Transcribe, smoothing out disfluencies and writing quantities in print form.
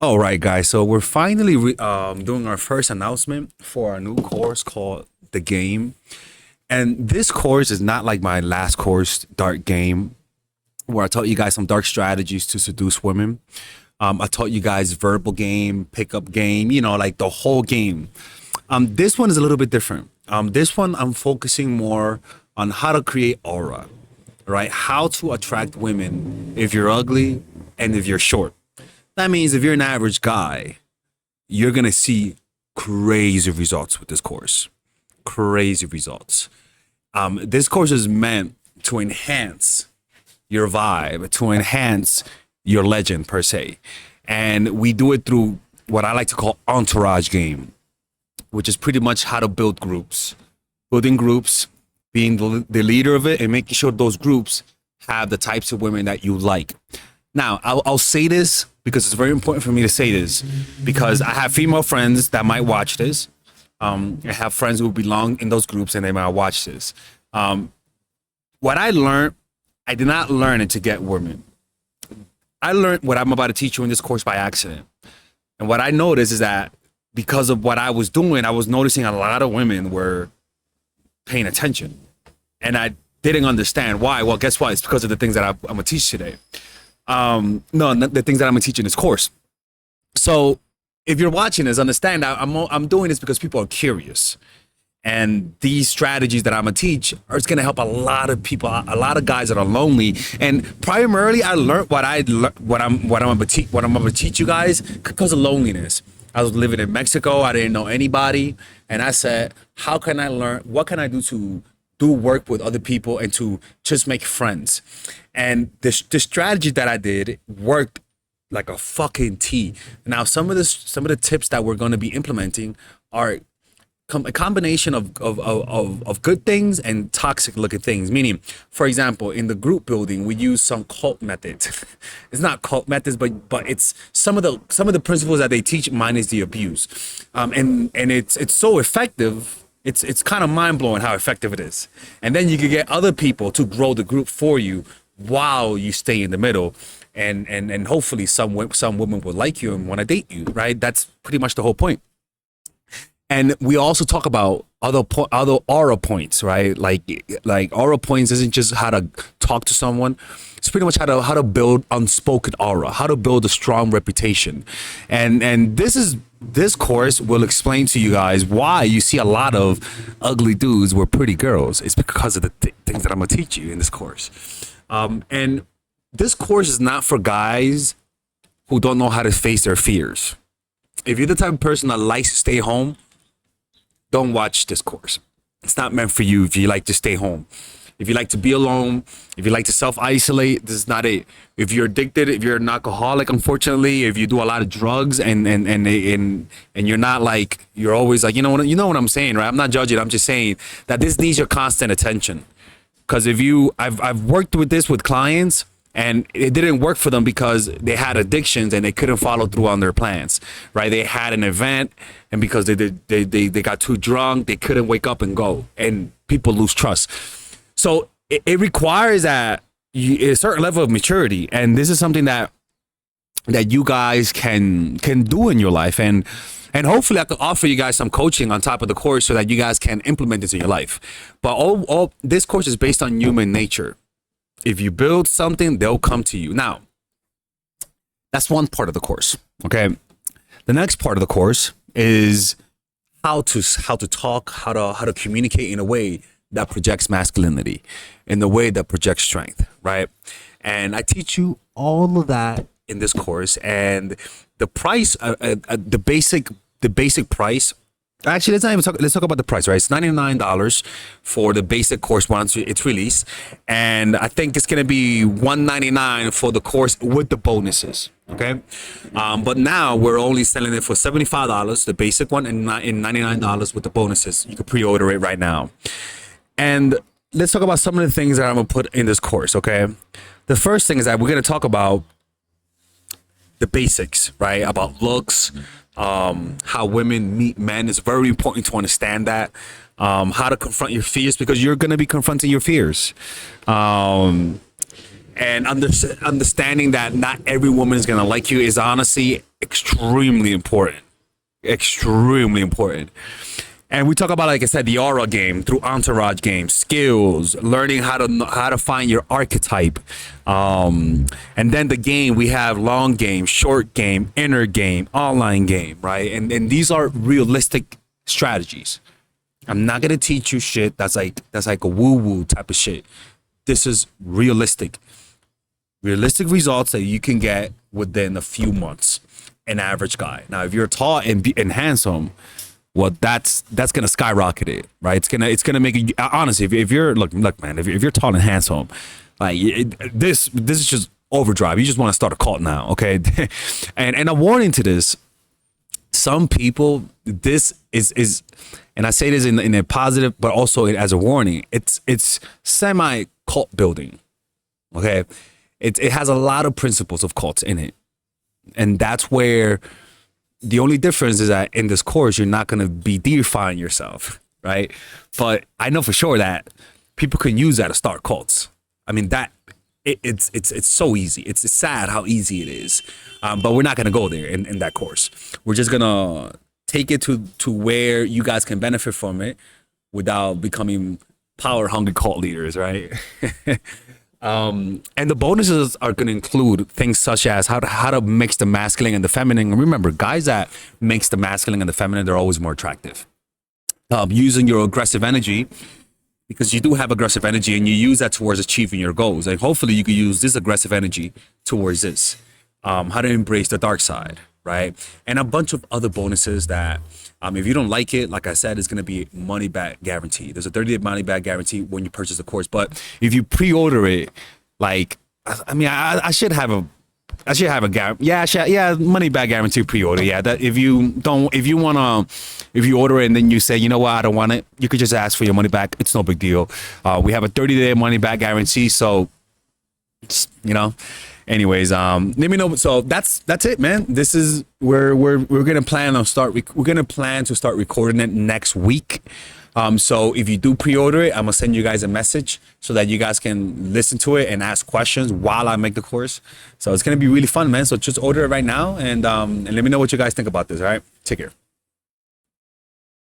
All right, guys. So we're finally doing our first announcement for our new course called The Game. And this course is not like my last course, Dark Game, where I taught you guys some dark strategies to seduce women. I taught you guys verbal game, pickup game, like the whole game. This one is a little bit different. This one, I'm focusing more on how to create aura, right? How to attract women if you're ugly and if you're short. That means if you're an average guy, you're going to see crazy results with this course. Crazy results. This course is meant to enhance your vibe, to enhance your legend per se. And we do it through what I like to call entourage game, which is pretty much how to build groups. Building groups, being the leader of it, and making sure those groups have the types of women that you like. Now, I'll say this because it's very important for me to say this because I have female friends that might watch this. I have friends who belong in those groups and they might watch this. What I learned, I did not learn it to get women. I learned what I'm about to teach you in this course by accident. And what I noticed is that because of what I was doing, I was noticing a lot of women were paying attention. And I didn't understand why. Well, guess what? It's because of the things that I'm going to teach today. No, the things that I'm going to teach in this course. So if you're watching this, understand I'm doing this because people are curious. And these strategies that I'm going to teach are going to help a lot of people, a lot of guys that are lonely. And primarily, I learned what I'm going to teach you guys because of loneliness. I was living in Mexico. I didn't know anybody. And I said, how can I learn? What can I do to do work with other people and to just make friends? And the strategy that I did worked like a fucking T. Now, some of the tips that we're going to be implementing are a combination of good things and toxic looking things. Meaning, for example, in the group building, we use some cult methods. It's not cult methods, but it's some of the principles that they teach minus the abuse. And it's so effective. It's kind of mind blowing how effective it is. And then you can get other people to grow the group for you while you stay in the middle. And hopefully some women will like you and want to date you, right? That's pretty much the whole point. And we also talk about other aura points, right? Like aura points isn't just how to talk to someone. It's pretty much how to build unspoken aura, how to build a strong reputation. And this course will explain to you guys why you see a lot of ugly dudes with pretty girls. It's because of the things that I'm gonna teach you in this course. And this course is not for guys who don't know how to face their fears. If you're the type of person that likes to stay home, don't watch this course. It's not meant for you if you like to stay home. If you like to be alone, if you like to self-isolate, this is not it. If you're addicted, if you're an alcoholic, unfortunately, if you do a lot of drugs and you're not like, you're always like, you know what I'm saying, right? I'm not judging. I'm just saying that this needs your constant attention. Because I've worked with this with clients and it didn't work for them because they had addictions and they couldn't follow through on their plans, right? They had an event and because they got too drunk, they couldn't wake up and go, and people lose trust. So it requires a certain level of maturity, and this is something that you guys can do in your life, and hopefully I can offer you guys some coaching on top of the course so that you guys can implement this in your life. But all this course is based on human nature. If you build something, they'll come to you. Now, that's one part of the course. Okay. The next part of the course is how to talk, how to communicate in a way that projects masculinity, in the way that projects strength, right? And I teach you all of that in this course. And the price, the basic price. Actually, let's talk about the price, right? It's $99 for the basic course once it's released. And I think it's going to be $199 for the course with the bonuses. Okay. But now we're only selling it for $75, the basic one, and $99 with the bonuses. You can pre-order it right now. And let's talk about some of the things that I'm going to put in this course. Okay. The first thing is that we're going to talk about the basics, right? About looks, how women meet men. Is very important to understand that. How to confront your fears, because you're going to be confronting your fears. And understanding that not every woman is gonna like you is honestly extremely important. Extremely important. And we talk about, like I said, the aura game through entourage games, skills, learning how to find your archetype, and then the game we have long game, short game, inner game, online game, right? And these are realistic strategies. I'm not gonna teach you shit that's like a woo woo type of shit. This is realistic results that you can get within a few months. An average guy. Now, if you're tall and handsome, well, that's gonna skyrocket it, right? It's gonna make it. Honestly, if you're look, man, if you're tall and handsome, like this is just overdrive. You just want to start a cult now, okay? and a warning to this: some people, this is, and I say this in a positive, but also as a warning. It's semi cult building, okay? It has a lot of principles of cults in it, and that's where. The only difference is that in this course, you're not going to be deifying yourself, right? But I know for sure that people can use that to start cults. I mean, it's so easy. It's sad how easy it is. But we're not going to go there in that course. We're just going to take it to where you guys can benefit from it without becoming power hungry cult leaders, right? And the bonuses are going to include things such as how to mix the masculine and the feminine. And remember, guys that mix the masculine and the feminine, they're always more attractive. Using your aggressive energy, because you do have aggressive energy, and you use that towards achieving your goals. Like hopefully you can use this aggressive energy towards this. How to embrace the dark side, right? And a bunch of other bonuses that, if you don't like it, like I said, it's going to be money back guarantee. There's a 30-day money back guarantee when you purchase the course. But if you pre-order it, like, I should have a money back guarantee pre-order. Yeah, that if you order it and then you say, you know what, I don't want it, you could just ask for your money back. It's no big deal. We have a 30-day money back guarantee. So, anyways, let me know. So that's it, man. This is where we're gonna plan to start recording it next week. So if you do pre-order it, I'm gonna send you guys a message so that you guys can listen to it and ask questions while I make the course. So it's gonna be really fun, man. So just order it right now and let me know what you guys think about this. All right, take care.